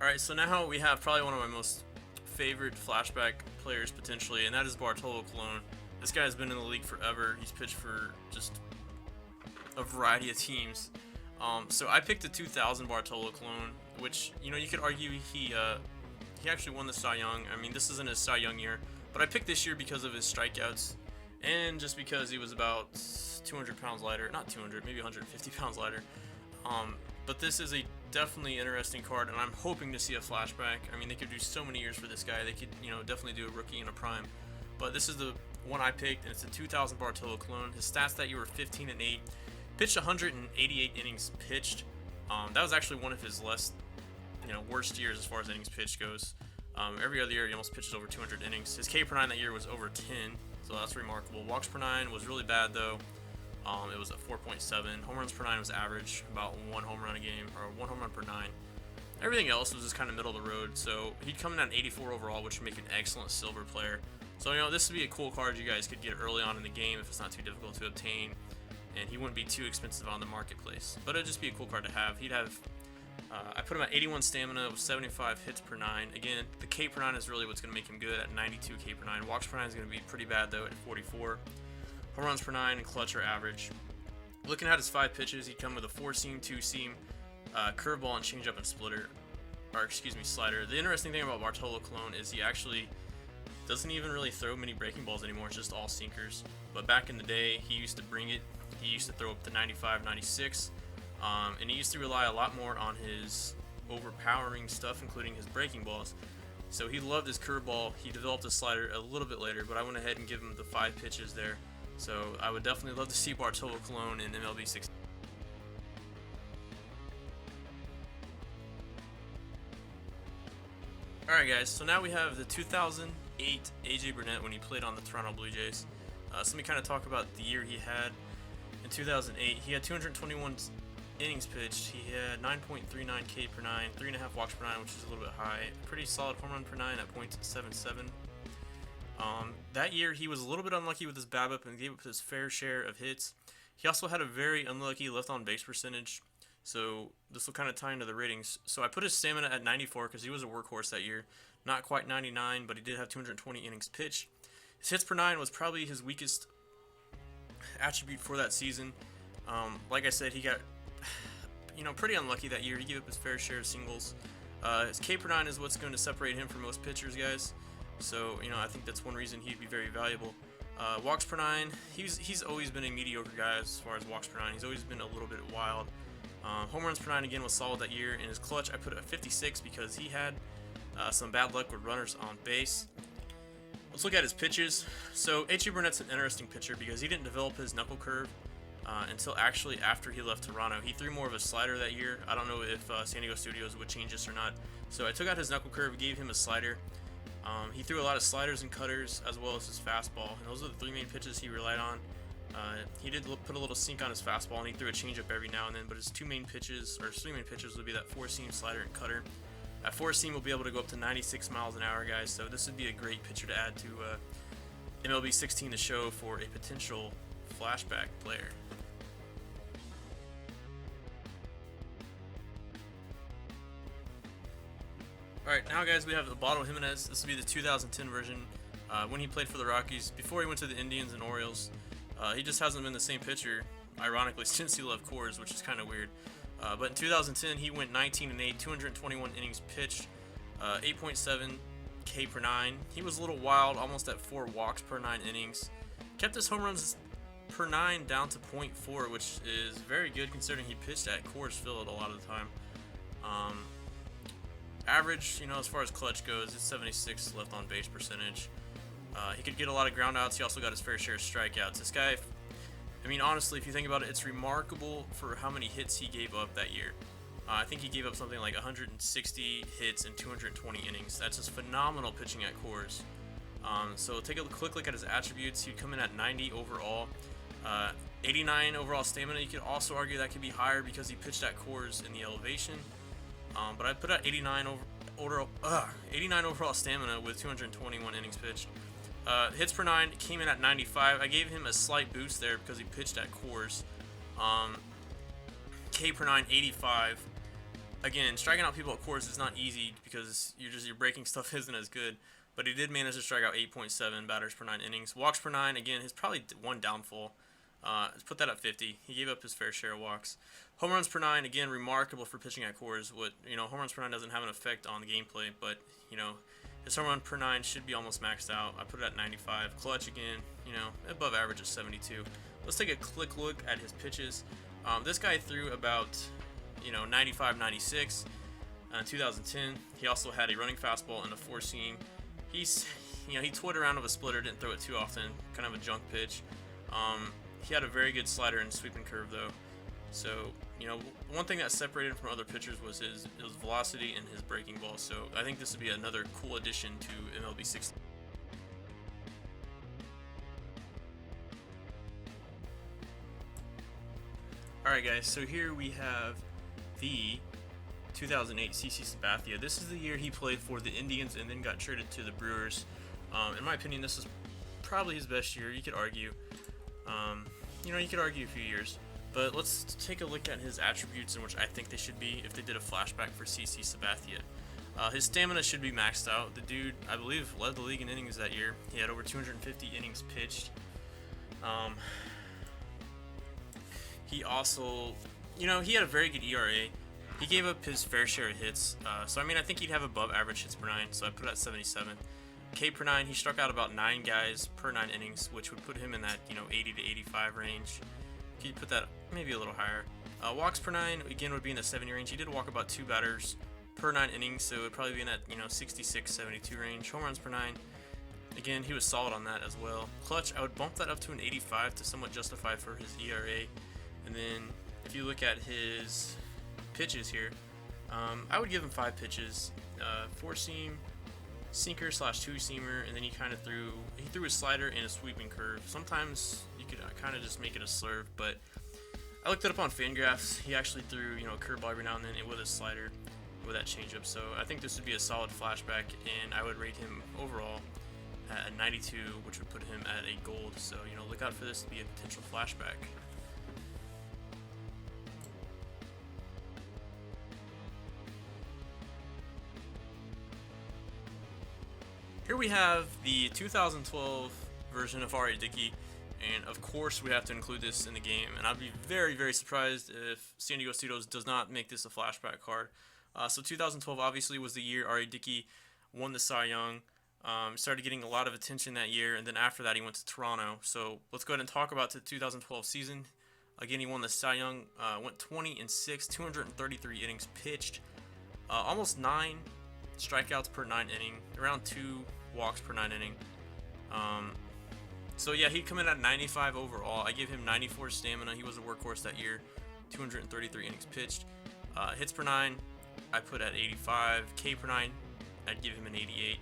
Alright, so now we have probably one of my most favorite flashback players potentially, and that is Bartolo Colon. This guy has been in the league forever. He's pitched for just a variety of teams. So I picked the 2000 Bartolo Colon, which, you know, you could argue he actually won the Cy Young. I mean, this isn't his Cy Young year, but I picked this year because of his strikeouts and just because he was about 200 pounds lighter. Not 200, maybe 150 pounds lighter. But this is a definitely interesting card, and I'm hoping to see a flashback. I mean, they could do so many years for this guy. They could, you know, definitely do a rookie and a prime. But this is the one I picked, and it's a 2000 Bartolo Colon. His stats that year were 15 and 8. Pitched 188 innings pitched. That was actually one of his less, worst years as far as innings pitched goes. Every other year he almost pitches over 200 innings. His K per 9 that year was over 10, so that's remarkable. Walks per 9 was really bad though. It was at 4.7. Home runs per 9 was average, about 1 home run a game, or 1 home run per 9. Everything else was just kind of middle of the road, so he'd come in at 84 overall, which would make an excellent silver player. So, this would be a cool card you guys could get early on in the game if it's not too difficult to obtain, and he wouldn't be too expensive on the marketplace. But it'd just be a cool card to have. He'd have, I put him at 81 stamina with 75 hits per 9. Again, the K per 9 is really what's going to make him good at 92 K per 9. Walks per 9 is going to be pretty bad though at 44. Home runs per 9 and clutch are average. Looking at his 5 pitches, he'd come with a 4-seam, 2-seam, curveball, and changeup and slider. The interesting thing about Bartolo Colon is he actually doesn't even really throw many breaking balls anymore. It's just all sinkers. But back in the day, he used to bring it. He used to throw up to 95, 96, and he used to rely a lot more on his overpowering stuff, including his breaking balls. So he loved his curveball. He developed a slider a little bit later, but I went ahead and gave him the 5 pitches there. So I would definitely love to see Bartolo Colon in MLB 16. Alright guys, so now we have the 2008 AJ Burnett when he played on the Toronto Blue Jays. So let me kind of talk about the year he had. In 2008, he had 221 innings pitched. He had 9.39 K per 9, 3.5 walks per 9, which is a little bit high. Pretty solid home run per 9 at .77. That year, he was a little bit unlucky with his BABIP and gave up his fair share of hits. He also had a very unlucky left-on-base percentage, so this will kind of tie into the ratings. So I put his stamina at 94 because he was a workhorse that year. Not quite 99, but he did have 220 innings pitched. His hits per 9 was probably his weakest attribute for that season. Like I said, he got pretty unlucky that year. He gave up his fair share of singles. His K per 9 is what's going to separate him from most pitchers, guys. So, I think that's one reason he'd be very valuable. Walks per 9, he's always been a mediocre guy as far as walks per 9. He's always been a little bit wild. Home runs per 9 again was solid that year. In his clutch, I put it at 56 because he had some bad luck with runners on base. Let's look at his pitches. So AJ Burnett's an interesting pitcher because he didn't develop his knuckle curve until actually after he left Toronto. He threw more of a slider that year. I don't know if San Diego Studios would change this or not. So I took out his knuckle curve, gave him a slider. He threw a lot of sliders and cutters as well as his fastball, and those are the 3 main pitches he relied on. He did put a little sink on his fastball, and he threw a changeup every now and then, but his 3 main pitches would be that 4-seam, slider, and cutter. That 4-seam will be able to go up to 96 miles an hour, guys, so this would be a great pitcher to add to MLB 16 to show for a potential flashback player. Alright, now guys, we have Ubaldo Jiminez. This will be the 2010 version when he played for the Rockies. Before he went to the Indians and Orioles, he just hasn't been the same pitcher, ironically, since he left Coors, which is kind of weird. But in 2010, he went 19 and 8, 221 innings pitched, 8.7 K per 9. He was a little wild, almost at 4 walks per 9 innings. Kept his home runs per 9 down to .4, which is very good considering he pitched at Coors Field a lot of the time. Average, as far as clutch goes, it's 76 left on base percentage. He could get a lot of ground outs. He also got his fair share of strikeouts. This guy, honestly, if you think about it, it's remarkable for how many hits he gave up that year. I think he gave up something like 160 hits in 220 innings. That's just phenomenal pitching at Coors. So take a quick look at his attributes. He'd come in at 90 overall. 89 overall stamina. You could also argue that could be higher because he pitched at Coors in the elevation. But I put out 89 overall stamina with 221 innings pitched. Hits per 9 came in at 95. I gave him a slight boost there because he pitched at Coors. K per 9, 85. Again, striking out people at Coors is not easy because your breaking stuff isn't as good. But he did manage to strike out 8.7 batters per 9 innings. Walks per 9, again, his probably one downfall. Let's put that at 50. He gave up his fair share of walks. Home runs per 9, again, remarkable for pitching at Coors. Home runs per 9 doesn't have an effect on the gameplay, but, his home run per 9 should be almost maxed out. I put it at 95. Clutch, again, above average is 72. Let's take a quick look at his pitches. This guy threw about, 95, 96 in 2010. He also had a running fastball and a four-seam. He toyed around with a splitter, didn't throw it too often, kind of a junk pitch. He had a very good slider and sweeping curve though. So, one thing that separated him from other pitchers was his velocity and his breaking ball. So I think this would be another cool addition to MLB 16. Alright guys, so here we have the 2008 CC Sabathia. This is the year he played for the Indians and then got traded to the Brewers. In my opinion, this is probably his best year. You could argue. You could argue a few years. But let's take a look at his attributes in which I think they should be if they did a flashback for CC Sabathia. His stamina should be maxed out. The dude, I believe, led the league in innings that year. He had over 250 innings pitched. He also, he had a very good ERA. He gave up his fair share of hits. I think he'd have above average hits per 9, so I put it at 77. K per 9, he struck out about 9 guys per 9 innings, which would put him in that, 80 to 85 range. Could you put that maybe a little higher? Walks per 9, again, would be in the 70 range. He did walk about 2 batters per 9 innings, so it would probably be in that, 66, 72 range. Home runs per 9, again, he was solid on that as well. Clutch, I would bump that up to an 85 to somewhat justify for his ERA. And then, if you look at his pitches here, I would give him 5 pitches. 4-seam, sinker / 2-seamer, and then he threw his slider and a sweeping curve. Sometimes you could kind of just make it a slurve, but I looked it up on Fangraphs. He actually threw a curveball every now and then with a slider with that changeup. So I think this would be a solid flashback, and I would rate him overall at a 92, which would put him at a gold. So look out for this to be a potential flashback. Here we have the 2012 version of AJ Dickey, and of course we have to include this in the game, and I'd be very, very surprised if San Diego Ceros does not make this a flashback card. So 2012 obviously was the year AJ Dickey won the Cy Young, started getting a lot of attention that year, and then after that he went to Toronto. So let's go ahead and talk about the 2012 season. Again, he won the Cy Young, went 20-6, 233 innings pitched, almost 9 strikeouts per 9 inning, around 2 walks per 9 inning. He'd come in at 95 overall. I gave him 94 stamina. He was a workhorse that year. 233 innings pitched. Hits per 9, I put at 85. K per 9, I'd give him an 88.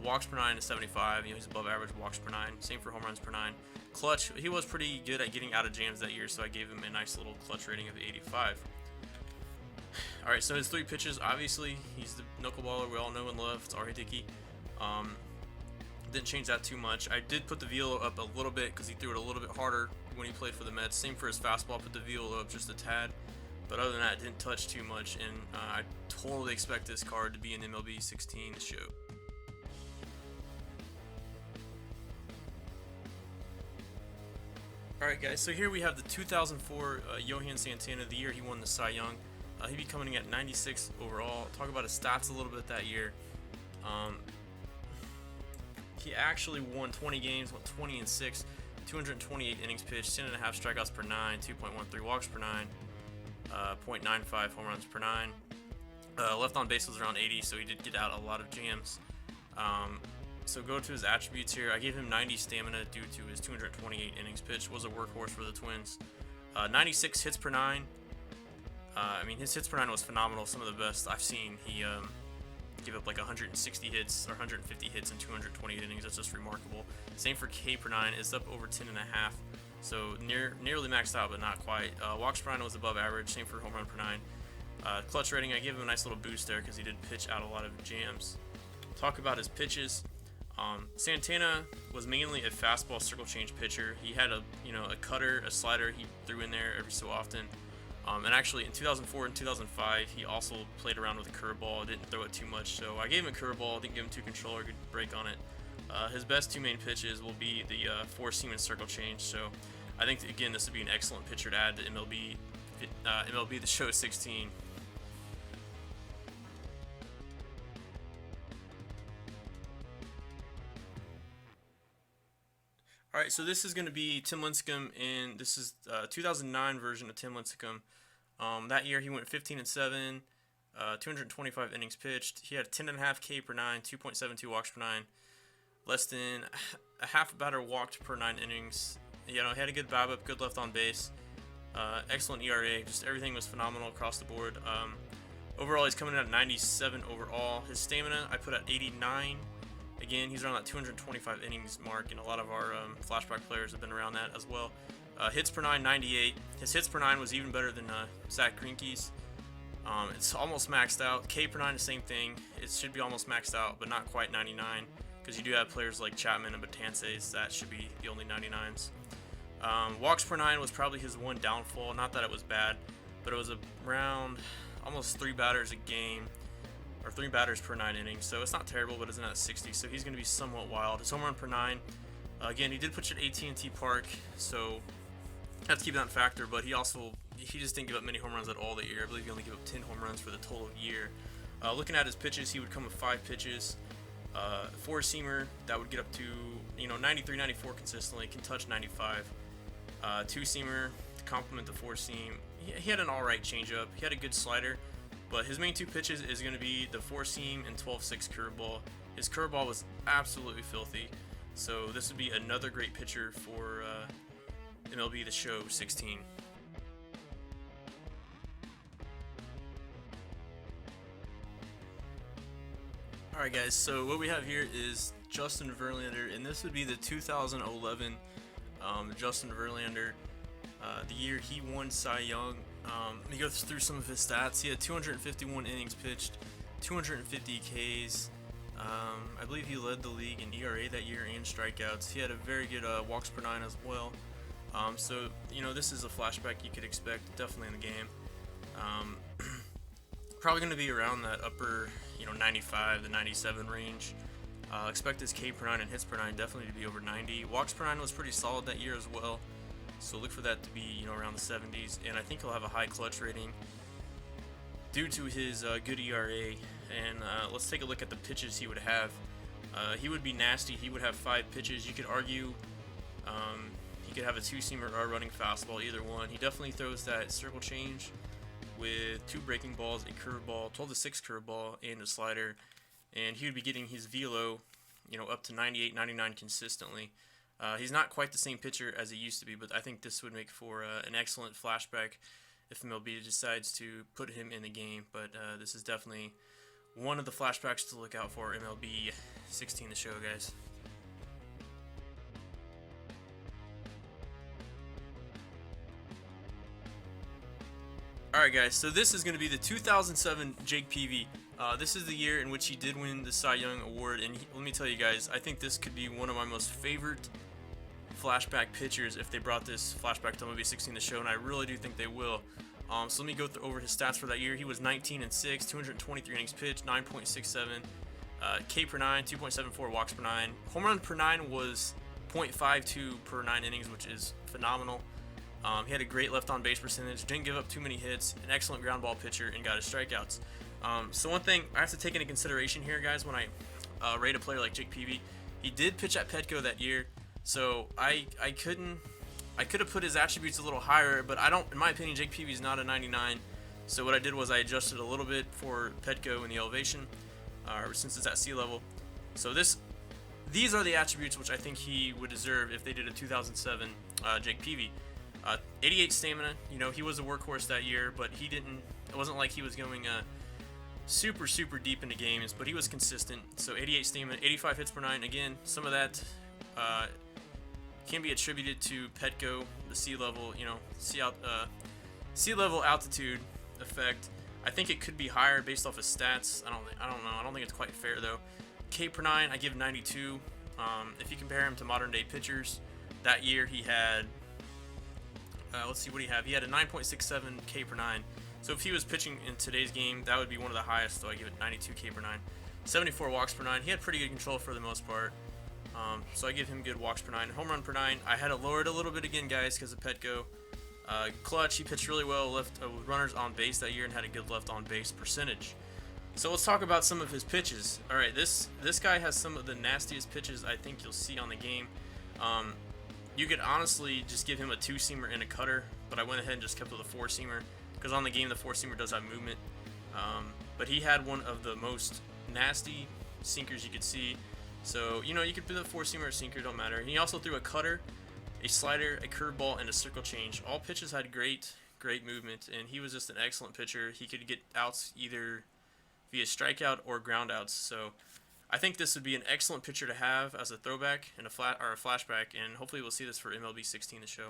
Walks per 9 is 75. He's above average walks per 9. Same for home runs per 9. Clutch, he was pretty good at getting out of jams that year, so I gave him a nice little clutch rating of 85. Alright, so his 3 pitches, obviously, he's the knuckleballer we all know and love. It's AJ Dickey. Didn't change that too much. I did put the velo up a little bit because he threw it a little bit harder when he played for the Mets. Same for his fastball, put the velo up just a tad. But other than that, it didn't touch too much, and I totally expect this card to be an MLB 16 show. Alright guys, so here we have the 2004 Johan Santana, the year he won the Cy Young. He'd be coming in at 96 overall. Talk about his stats a little bit that year. He actually won 20 games, went 20-6, 228 innings pitched, 10.5 strikeouts per 9, 2.13 walks per 9, 0.95 home runs per 9. Left on base was around 80, so he did get out a lot of jams. So go to his attributes here. I gave him 90 stamina due to his 228 innings pitched. Was a workhorse for the Twins. 96 hits per 9. His hits per 9 was phenomenal. Some of the best I've seen. He gave up like 160 hits or 150 hits in 228 innings. That's just remarkable. Same for K per 9. It's up over 10.5. So nearly maxed out, but not quite. Walks per 9 was above average. Same for home run per 9. Clutch rating, I gave him a nice little boost there because he did pitch out a lot of jams. Talk about his pitches. Santana was mainly a fastball circle change pitcher. He had a cutter, a slider he threw in there every so often. And actually, in 2004 and 2005, he also played around with a curveball, didn't throw it too much. So I gave him a curveball, didn't give him two controller, good break on it. His best two main pitches will be the four-seam and circle change. So I think, again, this would be an excellent pitcher to add to MLB The Show 16. Alright, so this is going to be Tim Lincecum, and this is 2009 version of Tim Lincecum. That year he went 15-7, 225 innings pitched. He had 10.5 K per 9, 2.72 walks per 9, less than a half a batter walked per 9 innings. He had a good BABIP, good left on base, excellent ERA. Just everything was phenomenal across the board. Overall, he's coming in at 97 overall. His stamina I put at 89. Again, he's around that 225 innings mark, and a lot of our flashback players have been around that as well. Hits per 9, 98. His hits per 9 was even better than Zach Greinke's. It's almost maxed out. K per 9, the same thing. It should be almost maxed out, but not quite 99, because you do have players like Chapman and Batances that should be the only 99s. Walks per 9 was probably his one downfall. Not that it was bad, but it was around almost 3 batters a game, or 3 batters per 9 innings, so it's not terrible, but it's not at 60, so he's going to be somewhat wild. His home run per 9, again, he did pitch at AT&T Park, so have to keep that in factor, but he just didn't give up many home runs at all that year. I believe he only gave up 10 home runs for the total year. Looking at his pitches, he would come with 5 pitches. Four-seamer, that would get up to 93, 94 consistently, can touch 95. Two-seamer to complement the four-seam. He had an alright changeup. He had a good slider. But his main two pitches is going to be the four-seam and 12-6 curveball. His curveball was absolutely filthy. So this would be another great pitcher for MLB The Show 16. Alright guys, so what we have here is Justin Verlander, and this would be the 2011 Justin Verlander. The year he won Cy Young. Let me go through some of his stats. He had 251 innings pitched, 250 Ks. I believe he led the league in ERA that year and strikeouts. He had a very good walks per 9 as well. So this is a flashback you could expect definitely in the game. Probably going to be around that upper 95 to 97 range. Expect his K per 9 and hits per 9 definitely to be over 90. Walks per 9 was pretty solid that year as well. So look for that to be, around the 70s, and I think he'll have a high clutch rating due to his good ERA. And let's take a look at the pitches he would have. He would be nasty. He would have 5 pitches. You could argue he could have a two-seamer or a running fastball, either one. He definitely throws that circle change with 2 breaking balls, a curveball, 12-6 curveball, and a slider. And he would be getting his velo, up to 98, 99 consistently. He's not quite the same pitcher as he used to be, but I think this would make for an excellent flashback if MLB decides to put him in the game. But this is definitely one of the flashbacks to look out for MLB 16 The Show, guys. Alright guys, so this is going to be the 2007 Jake Peavy. This is the year in which he did win the Cy Young Award, and let me tell you guys, I think this could be one of my most favorite flashback pitchers if they brought this flashback to MLB 16 The Show, and I really do think they will. So let me go over his stats for that year. He was 19-6, 223 innings pitched, 9.67 K per 9, 2.74 walks per 9. Home run per 9 was 0.52 per 9 innings, which is phenomenal. He had a great left on base percentage, didn't give up too many hits, an excellent ground ball pitcher, and got his strikeouts. So one thing I have to take into consideration here, guys, when I rate a player like Jake Peavy, he did pitch at Petco that year, so I could have put his attributes a little higher, but in my opinion, Jake Peavy is not a 99. So what I did was I adjusted a little bit for Petco in the elevation, since it's at sea level. So these are the attributes which I think he would deserve if they did a 2007 Jake Peavy. 88 stamina. He was a workhorse that year, but it wasn't like he was going super deep into games, but he was consistent. So 88 stamina, 85 hits per 9. Again, some of that can be attributed to Petco, the sea level, sea level altitude effect. I think it could be higher based off his stats. I don't know. I don't think it's quite fair though. K per 9, I give 92. If you compare him to modern day pitchers, that year he had let's see what he had. He had a 9.67 K per 9. So if he was pitching in today's game, that would be one of the highest. So I give it 92 K per 9. 74 walks per 9. He had pretty good control for the most part. So I give him good walks per 9. Home run per 9. I had it lowered a little bit again, guys, because of Petco. Clutch, he pitched really well, left runners on base that year and had a good left on base percentage. So let's talk about some of his pitches. All right, this guy has some of the nastiest pitches I think you'll see on the game. You could honestly just give him a 2-seamer and a cutter, but I went ahead and just kept with a 4-seamer because on the game the 4-seamer does have movement. But he had one of the most nasty sinkers you could see. So, you know, you could do the 4-seamer or sinker, don't matter. And he also threw a cutter, a slider, a curveball, and a circle change. All pitches had great movement, and he was just an excellent pitcher. He could get outs either via strikeout or ground outs. So I think this would be an excellent pitcher to have as a throwback and a flashback, and hopefully we'll see this for MLB 16 the show.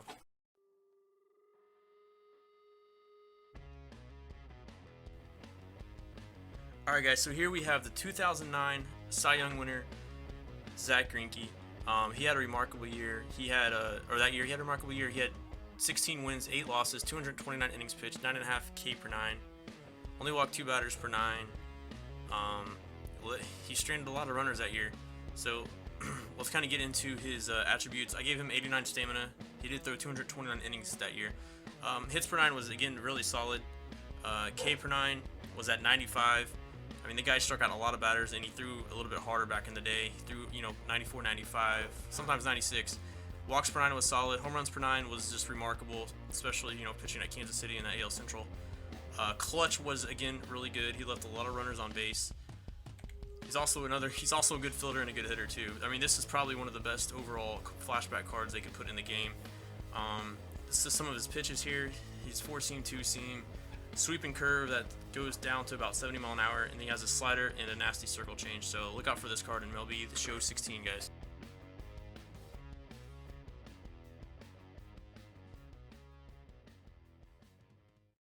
Alright guys, so here we have the 2009 Cy Young winner, Zach Greinke. He had a remarkable year. That year he had a remarkable year. He had 16 wins, 8 losses, 229 innings pitched, 9.5 K per 9. Only walked 2 batters per 9. He stranded a lot of runners that year. So let's kind of get into his attributes. I gave him 89 stamina. He did throw 229 innings that year. Hits per 9 was again really solid. K per 9 was at 95. I mean, the guy struck out a lot of batters, and he threw a little bit harder back in the day. He threw, 94, 95, sometimes 96. Walks per 9 was solid. Home runs per 9 was just remarkable, especially, pitching at Kansas City in that AL Central. Clutch was, again, really good. He left a lot of runners on base. He's also a good fielder and a good hitter, too. I mean, this is probably one of the best overall flashback cards they could put in the game. This is some of his pitches here. He's 4-seam, 2-seam. Sweeping curve that goes down to about 70 mile an hour, and he has a slider and a nasty circle change. So look out for this card in MLB, the show 16, guys.